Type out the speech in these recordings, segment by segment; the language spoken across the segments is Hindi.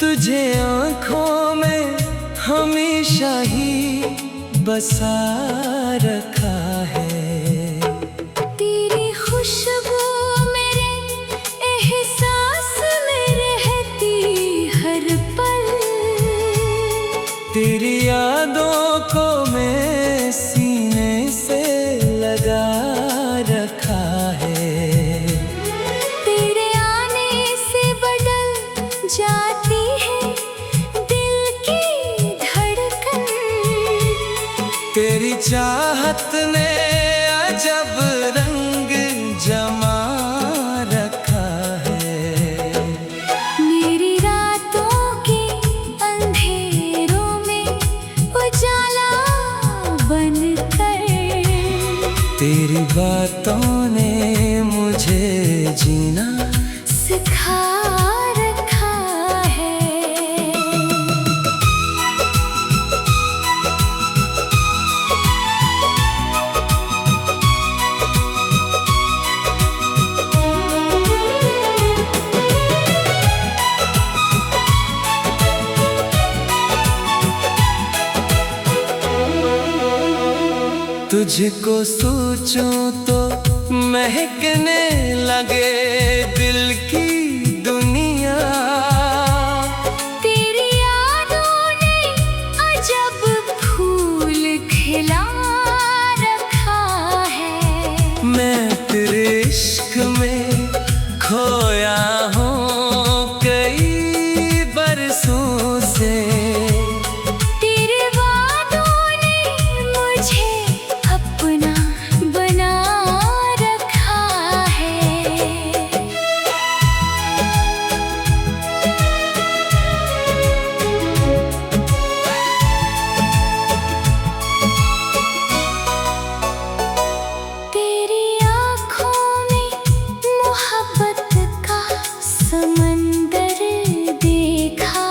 तुझे आँखों में हमेशा ही बसा रखा है। तेरी खुशबू मेरे एहसास में रहती हर पल। तेरी यादों को मैं सीने से लगा रखा है। तेरे आने से बदल जाती है दिल की धड़कन। तेरी चाहत ने अजब रंग जमा रखा है। मेरी रातों के अंधेरों में उजाला बनकर। तेरी बातों ने मुझे जीना सिखा रखा है। तुझको सोचूं तो महकने लगे दिल की दुनिया। तेरी यादों ने अजब फूल खिला रखा है। मैं तेरे इश्क में खोया हूँ कई बरसों से। तेरे वादों ने मुझे अपना बना रखा है। तेरी आँखों में मोहब्बत का समंदर देखा।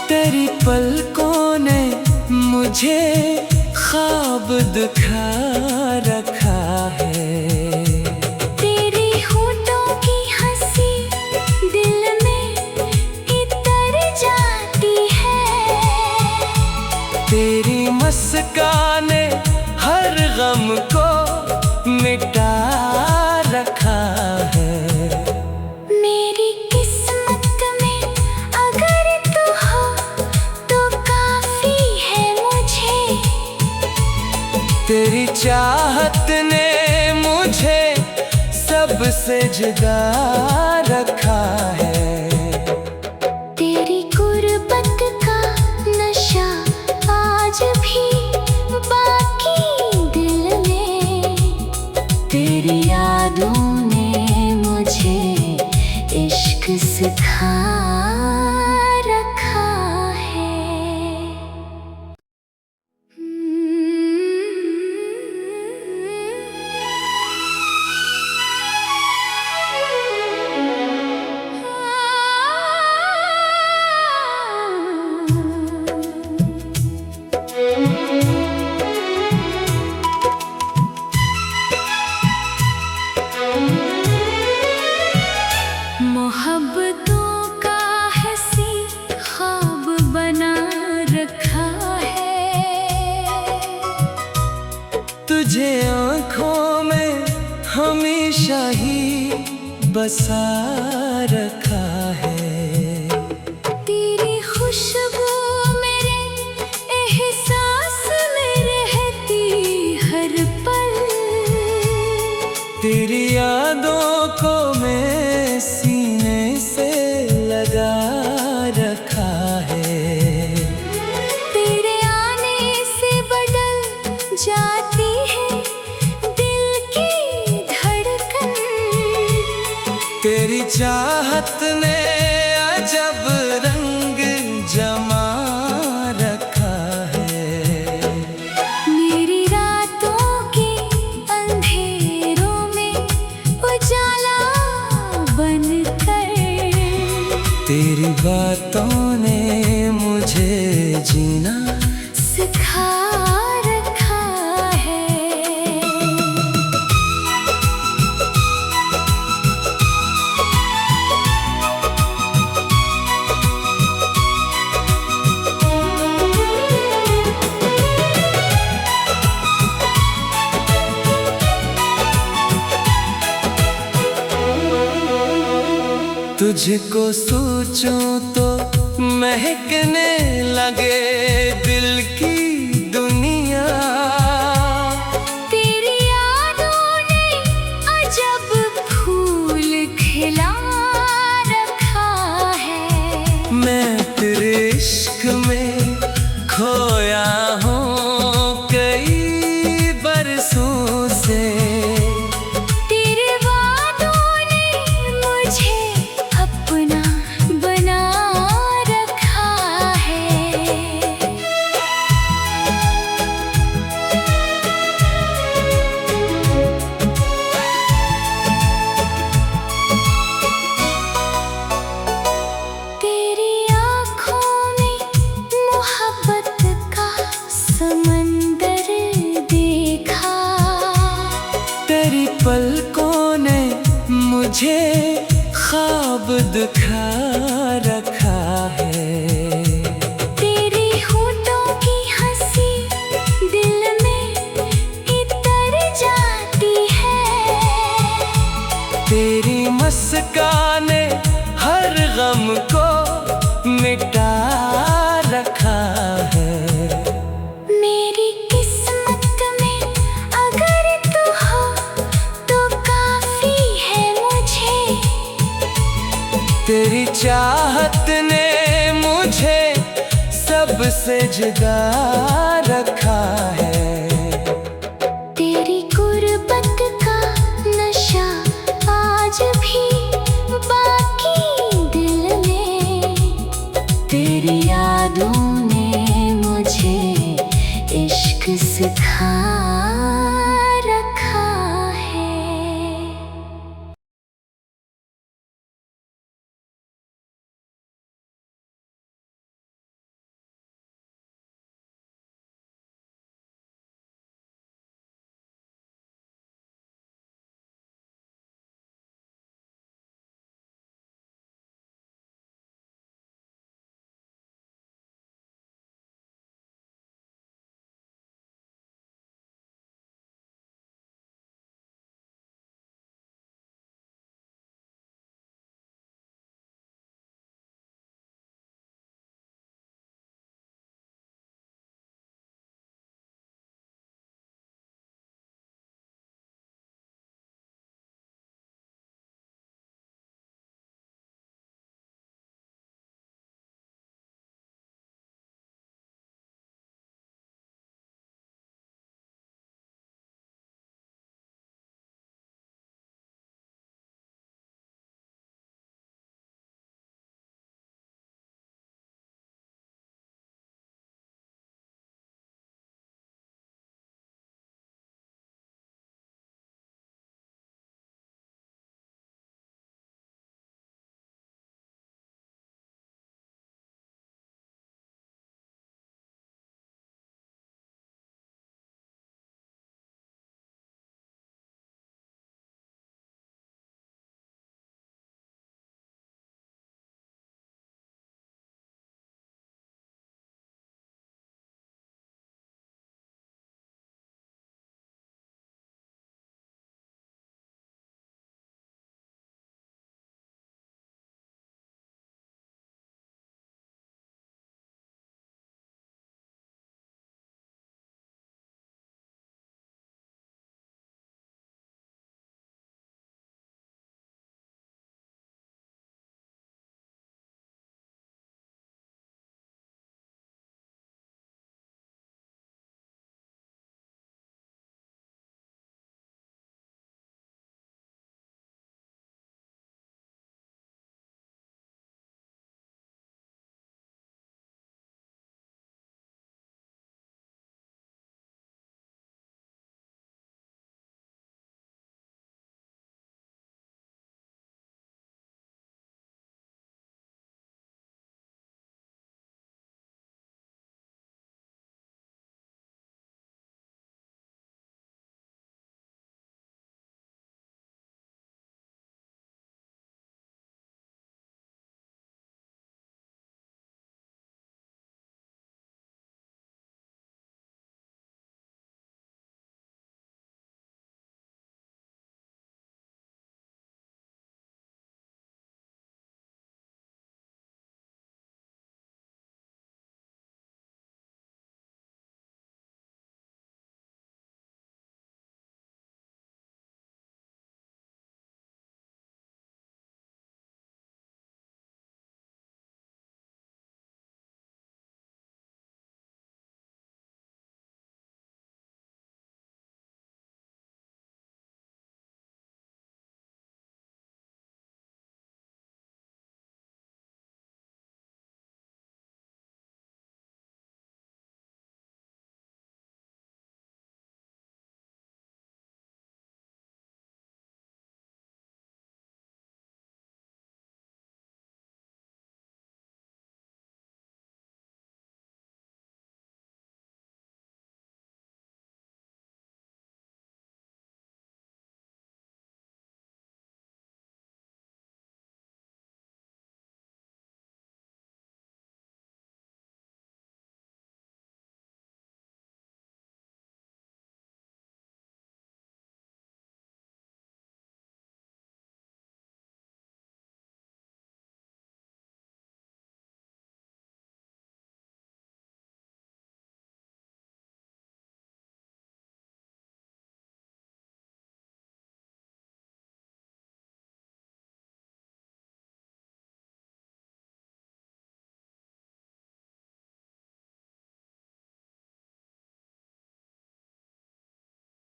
तेरी पलकों ने मुझे ख्वाब दिखा रखा है। तेरी होठों की हंसी दिल में इतर जाती है। तेरी मुस्काने हर गम को मिटा रखा है। मेरी किस्मत में अगर तू हो तो काफी है मुझे। तेरी चाहत ने मुझे सबसे जुदा रखा है। तेरी गुर्बत का नशा आज भी बाकी दिल में। तेरी यादों ने मुझे इश्क सिखा रखा है। मोहब्बतों का हंसी ख्वाब बना रखा है। तुझे आँखों में हमेशा ही बसा रखा है। तेरी खुशबू मेरे एहसास में रहती हर पल। तेरी यादों को मैं सीने से लगा रखा है। तेरे आने से बदल जाती है दिल की धड़कन। तेरी चाहत ने अजब रंग जमा रखा है। मेरी रातों के अंधेरों में उजाला बनकर। तेरी बातों ने मुझे जीना सिखा रखा है। तुझको सोचूं तो महकने लगे दिल की दुनिया। तेरी यादों ने अजब फूल खिला रखा है। मैं तेरे इश्क में खोया हूँ कई बरसों से। तेरे वादों ने मुझे अपना बना रखा है। तेरी आँखों में मोहब्बत का समंदर देखा। तेरी पलकों ने मुझे ख्वाब दिखा रखा है। तेरी होठों की हंसी दिल में इतर जाती है। तेरी मुस्काने हर गम को मिटा रखा है। मेरी किस्मत में अगर तू हो तो काफी है मुझे। तेरी चाहत ने मुझे सबसे जुदा रखा है।